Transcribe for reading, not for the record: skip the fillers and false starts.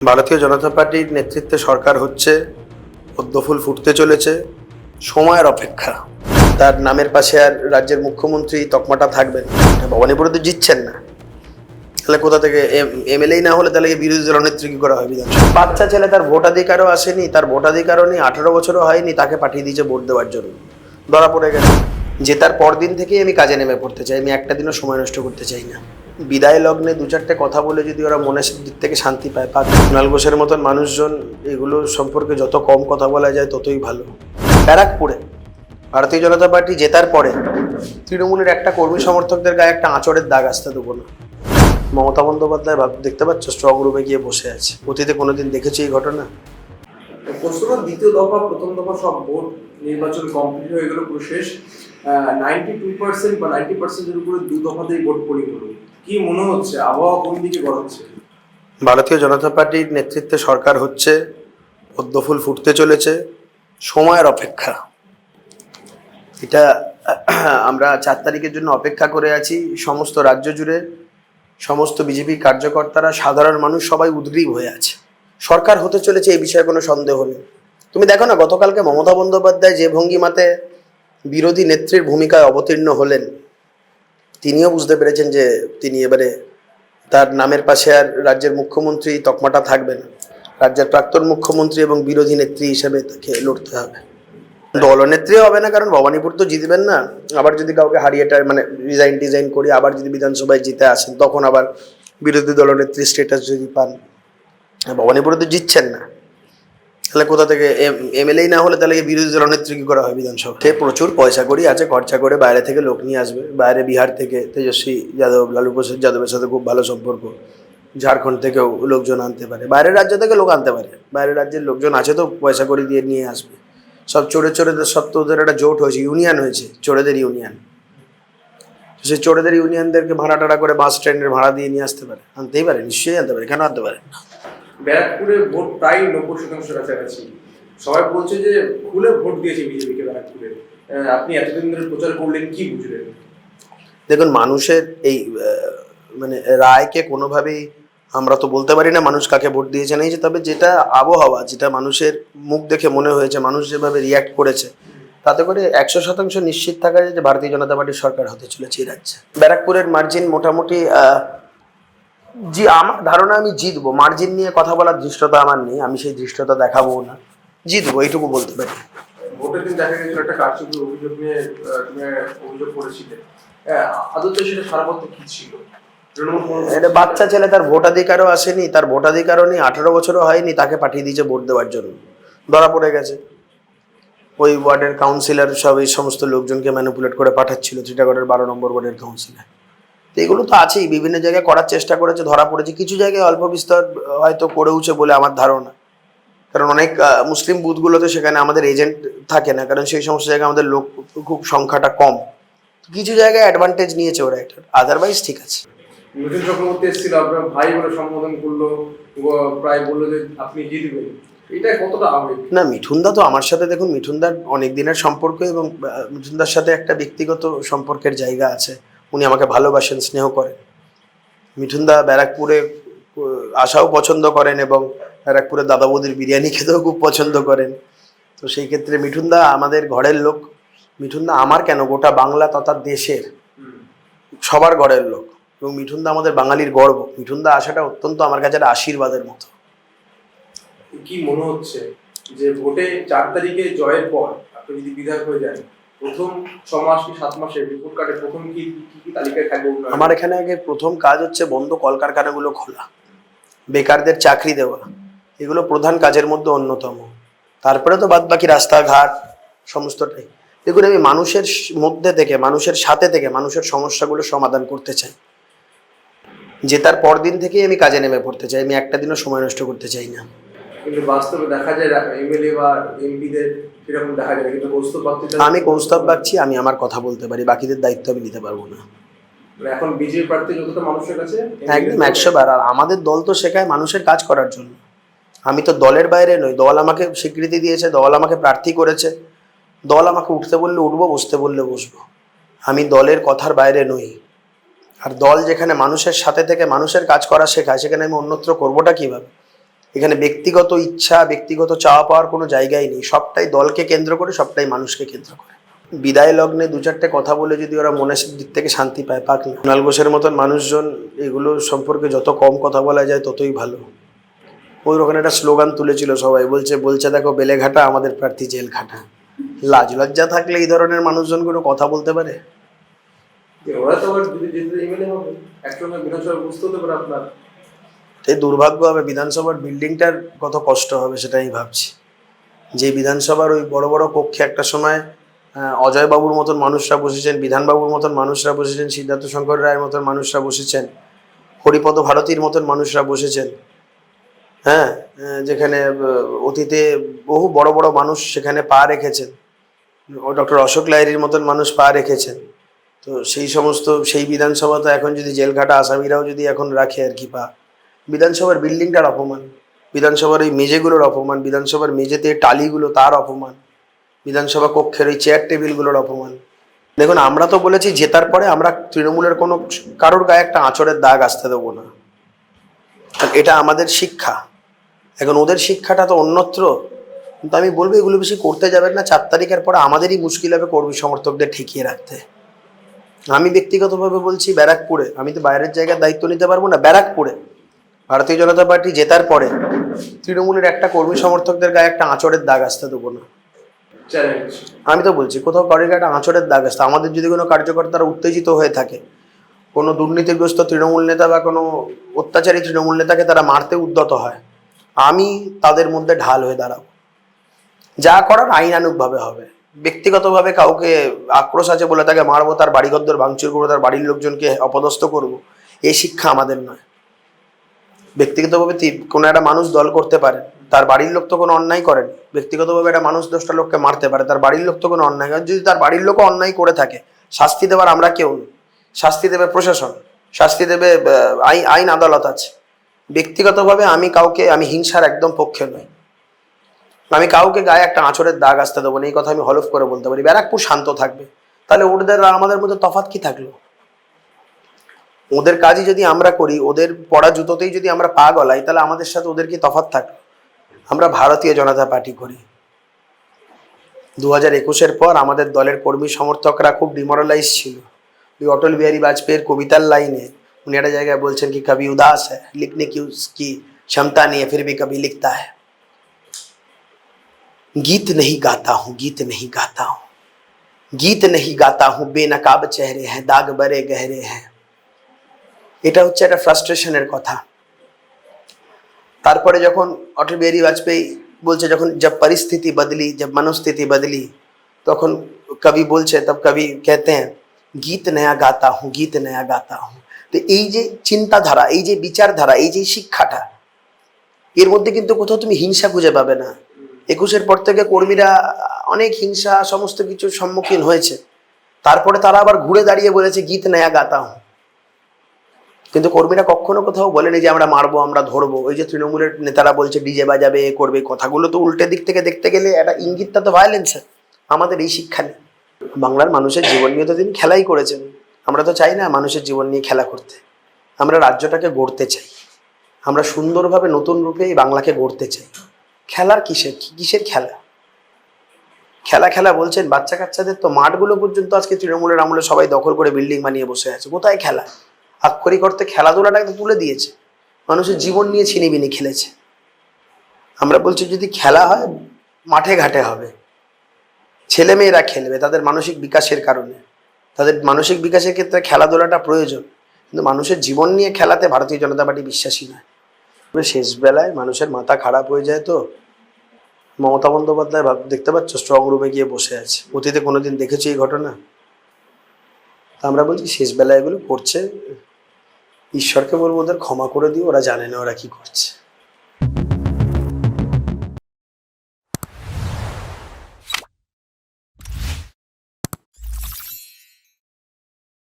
ভারতীয় জনতা পার্টির নেতৃত্বে সরকার হচ্ছে, পদ্মফুল ফুটতে চলেছে, সময়ের অপেক্ষা। তার নামের পাশে আর রাজ্যের মুখ্যমন্ত্রী তকমাটা থাকবেন। ভবানীপুরে তো জিতছেন না, তাহলে কোথা থেকে এমএলএ না হলে তাহলে বিরোধী দলনেত্রী কি করা হয় বিধানসভা? বাচ্চা ছেলে, তার ভোটাধিকারও আসেনি, তার ভোটাধিকারও নেই, 18 বছরও হয়নি, তাকে পাঠিয়ে দিয়েছে ভোট দেওয়ার জন্য। ধরা পড়ে গেছে। জেতার পর দিন থেকেই আমি কাজে নেমে পড়তে চাই, আমি একটা দিনও সময় নষ্ট করতে চাই না। বিদায় লগ্নে দু চারটে কথা বলে যদি ওরা মনের দিক থেকে শান্তি পায়, পাক। কুণাল ঘোষের মতন মানুষজন, এগুলো সম্পর্কে যত কম কথা বলা যায় ততই ভালো। ব্যারাকপুরে ভারতীয় জনতা পার্টি জেতার পরে তৃণমূলের একটা কর্মী সমর্থকদের গায়ে একটা আঁচড়ের দাগ আসতে দেবো না। মমতা বন্দ্যোপাধ্যায় দেখতে পাচ্ছ স্ট্রং রুমে গিয়ে বসে আছে। অতীতে কোনোদিন দেখেছি এই ঘটনা? দ্বিতীয় দফা প্রথম দফা সব ভোট নির্বাচন কমপ্লিট হয়ে গেল, পুরো শেষ। 92% বা 90%-এর উপরে দু দফাতেই ভোট পড়ে গেল। কি মনে হচ্ছে, আবহাওয়া কোন দিকে গড়াচ্ছে? ভারতীয় জনতা পার্টির নেতৃত্বে সরকার হচ্ছে, পদ্মফুল ফুটতে চলেছে, সময়ের অপেক্ষা। এটা আমরা 4 তারিখের জন্য অপেক্ষা করে আছি। সমস্ত রাজ্য জুড়ে সমস্ত বিজেপি কার্যকর্তারা, সাধারণ মানুষ সবাই উদ্গ্রীব হয়ে আছে। সরকার হতে চলেছে, এই বিষয়ে কোনো সন্দেহ নেই। তুমি দেখো না, গতকালকে মমতা বন্দ্যোপাধ্যায় যে ভঙ্গিমাতে বিরোধী নেত্রীর ভূমিকায় অবতীর্ণ হলেন, তিনিও বুঝতে পেরেছেন যে তিনি এবারে তার নামের পাশে আর রাজ্যের মুখ্যমন্ত্রী তকমাটা থাকবেন। রাজ্যের প্রাক্তন মুখ্যমন্ত্রী এবং বিরোধী নেত্রী হিসেবে তাকে লড়তে হবে। দলনেত্রী হবে না, কারণ ভবানীপুর তো জিতবেন না। আবার যদি কাউকে হারিয়ে মানে রিজাইন করি, আবার যদি বিধানসভায় জিতে আসেন, তখন আবার বিরোধী দলনেত্রী স্ট্যাটাস যদি পান। ভবানীপুরে তো জিতছেন না, তাহলে কোথা থেকে এমএলএ না হলে তাহলে বিরোধী দলনেত্রী কি করা হয় বিধানসভা? সে প্রচুর পয়সা করি আছে, খরচা করে বাইরে থেকে লোক নিয়ে আসবে। বাইরে বিহার থেকে তেজস্বী যাদব, লালু প্রসাদ যাদবের সাথে খুব ভালো সম্পর্ক। ঝাড়খণ্ড থেকেও লোকজন আনতে পারে, বাইরের রাজ্য থেকে লোক আনতে পারে। বাইরের রাজ্যের লোকজন আছে তো, পয়সা করে দিয়ে নিয়ে আসবে। সব চোরেদের সব তো ওদের একটা জোট হয়েছে, ইউনিয়ন হয়েছে, চোরেদের ইউনিয়ন। সেই চোরেদের ইউনিয়নদেরকে ভাড়া টাড়া করে বাস স্ট্যান্ডের ভাড়া দিয়ে নিয়ে আসতে পারে, আনতেই পারে, নিশ্চয়ই আনতে পারে, কেন আনতে পারে না? ব্যারাকপুরে ভোট প্রায় 90% কাছাকাছি। সবাই বলছে যে খুলে ভোট দিয়েছে বিজেপিকে ব্যারাকপুরে। আপনি এতদিন ধরে প্রচার করলেন, কি বুঝলেন? দেখুন, মানুষের এই মানে রায়কে কোনোভাবেই আমরা তো বলতে পারি না মানুষ কাকে ভোট দিয়েছে না, তবে যেটা আবহাওয়া, যেটা মানুষের মুখ দেখে মনে হয়েছে, মানুষ যেভাবে রিয়াক্ট করেছে, তাতে করে 100% নিশ্চিত থাকা যায় যে ভারতীয় জনতা পার্টির সরকার হতে চলেছে এই রাজ্যে। ব্যারাকপুরের মার্জিন মোটামুটি আমার ধারণা আমি জিতবো। মার্জিন নিয়ে কথা বলার ধৃষ্টতা আমার নেই, আমি সেই ধৃষ্টতা দেখাবো না। জিতবো, এইটুকু বলতে পারি। ভোটের দিন দেখা গেছিল একটা কারচুপির অভিযোগ নিয়ে তুমি অভিযোগ করেছিলে। আদৌ সেটা সারাপত্র কি ছিল? এটা বাচ্চা ছেলে, তার ভোটাধিকারও আসেনি, তার ভোটাধিকারও নেই, 18 বছরও হয়নি, তাকে পাঠিয়ে দিয়েছে ভোট দেওয়ার জন্য। ধরা পড়ে গেছে। ওই ওয়ার্ডের কাউন্সিলর সব এই সমস্ত লোকজনকে ম্যানিপুলেট করে পাঠাচ্ছিল, টিটাগড়ের 12 নম্বর ওয়ার্ডের কাউন্সিলর। তো এগুলো তো আছেই, বিভিন্ন জায়গায় করার চেষ্টা করেছে, ধরা পড়েছে। কিছু জায়গায় অল্প বিস্তর হয়তো করেওছে বলে আমার ধারণা, কারণ অনেক মুসলিম বুথগুলোতে সেখানে আমাদের এজেন্ট থাকে না, কারণ সেই সমস্ত জায়গায় আমাদের লোক খুব সংখ্যাটা কম। কিছু জায়গায় অ্যাডভান্টেজ নিয়েছে ওরা, একটা আদারওয়াইজ ঠিক আছে। মিঠুন চক্রবর্তী এসেছিল, আপনার ভাই বলে সম্বোধন করলো, প্রায় বললো যে আপনি জিতবেন। এটা কতটা আবেগ? না, মিঠুনদা তো আমার সাথে, দেখুন, মিঠুনদার অনেক দিনের সম্পর্ক এবং মিঠুনদার সাথে একটা ব্যক্তিগত সম্পর্কের জায়গা আছে। উনি আমাকে ভালোবাসেন, স্নেহ করেন। মিঠুনদা ব্যারাকপুরে আসাও পছন্দ করেন এবং ব্যারাকপুরে দাদা বৌদির বিরিয়ানি খেতেও খুব পছন্দ করেন। তো সেই ক্ষেত্রে মিঠুনদা আমাদের ঘরের লোক। মিঠুনদা আমার কেন, গোটা বাংলা তথা দেশের সবার ঘরের লোক, এবং মিঠুনদা আমাদের বাঙালির গর্ব। মিঠুনদা আসাটা অত্যন্ত আমার কাছে একটা আশীর্বাদের মতো। কি মনে হচ্ছে যে ভোটে 4 তারিখে জয়ের পর আপনি যদি বিধায়ক হয়ে যান, প্রথম 6 মাস কি 7 মাসের রিপোর্ট কার্ডে প্রথম কি তালিকায় থাকবে? আমার এখানে আগে প্রথম কাজ হচ্ছে বন্ধ কলকারখানাগুলো খোলা, বেকারদের চাকরি দেওয়া, এগুলো প্রধান কাজের মধ্যে অন্যতম। তারপরে তো বাদ বাকি রাস্তাঘাট সমস্তটাই। দেখুন, আমি মানুষের মধ্যে থেকে, মানুষের সাথে থেকে মানুষের সমস্যাগুলো সমাধান করতে চাই। জেতার পর দিন থেকেই আমি কাজে নেমে পড়তে চাই, আমি একটা দিনও সময় নষ্ট করতে চাই না। কিন্তু বাস্তবে দেখা যায় এমএলএ বা এমপিদের এরকম দেখা যায়, কিন্তু কৌস্তব বাগচি, আমি কৌস্তব বাগচি, আমি আমার কথা বলতে পারি, বাকিদের দায়িত্ব আমি নিতে পারবো না। এখন বিজেপি প্রার্থী যতটা মানুষের কাছে, একদম 100 বার। আর আমাদের দল তো শেখায় মানুষের কাজ করার জন্য। আমি তো দলের বাইরে নই, দল আমাকে স্বীকৃতি দিয়েছে, দল আমাকে প্রার্থী করেছে, দল আমাকে উঠতে বললে উঠবো, বসতে বললে বসবো। আমি দলের কথার বাইরে নই। আর দল যেখানে মানুষের সাথে থেকে মানুষের কাজ করা শেখায়, সেখানে আমি অন্যত্র করবোটা কীভাবে? এখানে ব্যক্তিগত ইচ্ছা, ব্যক্তিগত চাওয়া পাওয়ার কোনো জায়গাই নেই। সবটাই দলকে কেন্দ্র করে, সবটাই মানুষকে কেন্দ্র করে। বিদায় লগ্নে দু চারটে কথা বলে যদি ওরা মনের দিক থেকে শান্তি পায়, পাক না। কুণাল ঘোষের মতন মানুষজন, এগুলো সম্পর্কে যত কম কথা বলা যায় ততই ভালো। ওই ওখানে একটা স্লোগান তুলেছিল সবাই, বলছে দেখো বেলেঘাটা, আমাদের প্রার্থী জেলঘাটা। লাজ লজ্জা থাকলে এই ধরনের মানুষজন কোনো কথা বলতে পারে? ওরা তো আবার যদি যেতে এমএলএ হবে, একসঙ্গে বিধানসভা বুঝতে হতে পারে আপনার। এই দুর্ভাগ্য হবে, বিধানসভার বিল্ডিংটার কত কষ্ট হবে সেটাই ভাবছি। যে বিধানসভার ওই বড় বড় কক্ষে একটা সময় অজয়বাবুর মতন মানুষরা বসেছেন, বিধানবাবুর মতন মানুষরা বসেছেন, সিদ্ধার্থ শঙ্কর রায়ের মতন মানুষরা বসেছেন, হরিপদ ভারতীর মতন মানুষরা বসেছেন। হ্যাঁ, যেখানে অতীতে বহু বড় বড় মানুষ সেখানে পা রেখেছেন, ডক্টর অশোক লাহিড়ীর মতন মানুষ পা রেখেছেন। তো সেই বিধানসভা তো এখন যদি জেলঘাটা আসামিরাও যদি এখন রাখে আর কি পা। বিধানসভার বিল্ডিংটার অপমান, বিধানসভার ওই মেঝেগুলোর অপমান, বিধানসভার মেঝেতে টালিগুলো তার অপমান, বিধানসভা কক্ষের ওই চেয়ার টেবিলগুলোর অপমান। দেখুন, আমরা তো বলেছি জেতার পরে আমরা তৃণমূলের কোনো কারোর গায়ে একটা আঁচড়ের দাগ আসতে দেবো না, এটা আমাদের শিক্ষা। এখন ওদের শিক্ষাটা তো অন্যত্র। কিন্তু আমি বলবো এগুলো বেশি করতে যাবেন না। 4 তারিখের পরে আমাদেরই মুশকিল হবে কর্মী সমর্থকদের ঠেকিয়ে রাখতে। আমি ব্যক্তিগতভাবে বলছি, ব্যারাকপুরে, আমি তো বাইরের জায়গার দায়িত্ব নিতে পারবো না, ব্যারাকপুরে ভারতীয় জনতা পার্টি জেতার পরে তৃণমূলের একটা কর্মী সমর্থকদের গায়ে একটা আঁচড়ের দাগ আসতে দেবো না। আমি তো বলছি, কোথাও কারোর গায়ে একটা আঁচড়ের দাগ আসতে, আমাদের যদি কোনো কার্যকর্তারা উত্তেজিত হয়ে থাকে, কোনো দুর্নীতিগ্রস্ত তৃণমূল নেতা বা কোনো অত্যাচারী তৃণমূল নেতাকে তারা মারতে উদ্যত হয়, আমি তাদের মধ্যে ঢাল হয়ে দাঁড়াবো। যা করার আইনানুগভাবে হবে। ব্যক্তিগতভাবে কাউকে আক্রোশ আছে বলে তাকে মারবো, তার বাড়িঘর ভাঙচুর করবো, তার বাড়ির লোকজনকে অপদস্থ করবো, এই শিক্ষা আমাদের নয়। ব্যক্তিগতভাবে কোনো একটা মানুষ দল করতে পারে, তার বাড়ির লোক তো কোনো অন্যায় করেন। ব্যক্তিগতভাবে একটা মানুষ 10টা লোককে মারতে পারে, তার বাড়ির লোক তো কোনো অন্যায় করে। যদি তার বাড়ির লোকও অন্যায় করে থাকে, শাস্তি দেওয়ার আমরা কেউ নই। শাস্তি দেবে প্রশাসন, শাস্তি দেবে আইন আদালত আছে। ব্যক্তিগতভাবে আমি হিংসার একদম পক্ষে নই। আমি কাউকে গায়ে একটা আঁচড়ের দাগ আসতে দেবো না, এই কথা আমি হলফ করে বলতে পারি। ব্যারাকপুর শান্ত থাকবে, তাহলে ওদের আর আমাদের মধ্যে তফাৎ কি থাকলো? ওদের কাজই যদি আমরা করি, ওদের পড়া জুতোতেই যদি আমরা পা গলাই, তাহলে আমাদের সাথে ওদের কি তফাৎ থাকলো? আমরা ভারতীয় জনতা পার্টি করি। 2021-এর পর আমাদের দলের কর্মী সমর্থকরা খুব ডিমোরালাইজ ছিল। ওই অটল বিহারী বাজপেয়ীর কবিতার লাইনে উনি একটা জায়গায় বলছেন কি, কবি উদাস है लिखने की उसकी क्षमता नहीं है फिर भी कभी लिखता है। गीत नहीं गाता हूँ, गीत नहीं गाता हूँ, गीत नहीं गाता हूँ, बेनकाब चेहरे हैं, दाग बड़े गहरे हैं। এটা হচ্ছে একটা ফ্রাস্ট্রেশনের কথা। তারপরে যখন অটল বিহারী বাজপেয়ী বলছে, যখন जब परिस्थिति बदली, जब मनोस्थिति बदली, তখন কবি বলছে, তব কবি कहते हैं गीत नया गाता हूँ, गीत नया गाता हूँ। তো এই যে চিন্তাধারা, এই যে বিচারধারা, এই যে শিক্ষাটা, এর মধ্যে কিন্তু কোথাও তুমি হিংসা খুঁজে পাবে না। 21-এর পর থেকে কর্মীরা অনেক হিংসা সমস্ত কিছুর সম্মুখীন হয়েছে। তারপরে তারা আবার ঘুরে দাঁড়িয়ে বলেছে গীত নয়া গাতা হুঁ। কিন্তু কর্মীরা কখনো কোথাও বলেনি যে আমরা মারবো, আমরা ধরবো। ওই যে তৃণমূলের নেতারা বলছে ডিজে বাজাবে, এ করবে, কথাগুলো তো উল্টে দিক থেকে দেখতে গেলে একটা ইঙ্গিতটা তো ভায়োলেন্সের। আমাদের এই শিক্ষা নেই। বাংলার মানুষের জীবন নিয়ে তো তিনি খেলাই করেছেন। আমরা তো চাই না মানুষের জীবন নিয়ে খেলা করতে। আমরা রাজ্যটাকে গড়তে চাই, আমরা সুন্দরভাবে নতুন রূপে এই বাংলাকে গড়তে চাই। খেলার কিসের খেলা? খেলা বলছেন, বাচ্চা কাচ্চাদের তো মাঠগুলো পর্যন্ত আজকে তৃণমূলের আমলে সবাই দখল করে বিল্ডিং বানিয়ে বসে আছে। কোথায় খেলা? আক্ষরিক অর্থে খেলাধুলাটাকে তুলে দিয়েছে, মানুষের জীবন নিয়ে ছিনিবিনি খেলেছে। আমরা বলছি যদি খেলা হয় মাঠে ঘাটে হবে, ছেলেমেয়েরা খেলবে তাদের মানসিক বিকাশের কারণে। তাদের মানসিক বিকাশের ক্ষেত্রে খেলাধুলাটা প্রয়োজন, কিন্তু মানুষের জীবন নিয়ে খেলাতে ভারতীয় জনতা পার্টি বিশ্বাসী নয়। শেষ বেলায় মানুষের মাথা খারাপ হয়ে যায়। তো মমতা বন্দ্যোপাধ্যায় দেখতে পাচ্ছ স্ট্রং রুমে গিয়ে বসে আছে। অতীতে কোনোদিন দেখেছি এই ঘটনা? তা আমরা বলছি শেষ বেলায় এগুলো করছে, ঈশ্বরকে বলবো ওদের ক্ষমা করে দিও, ওরা জানে না ওরা কি করছে।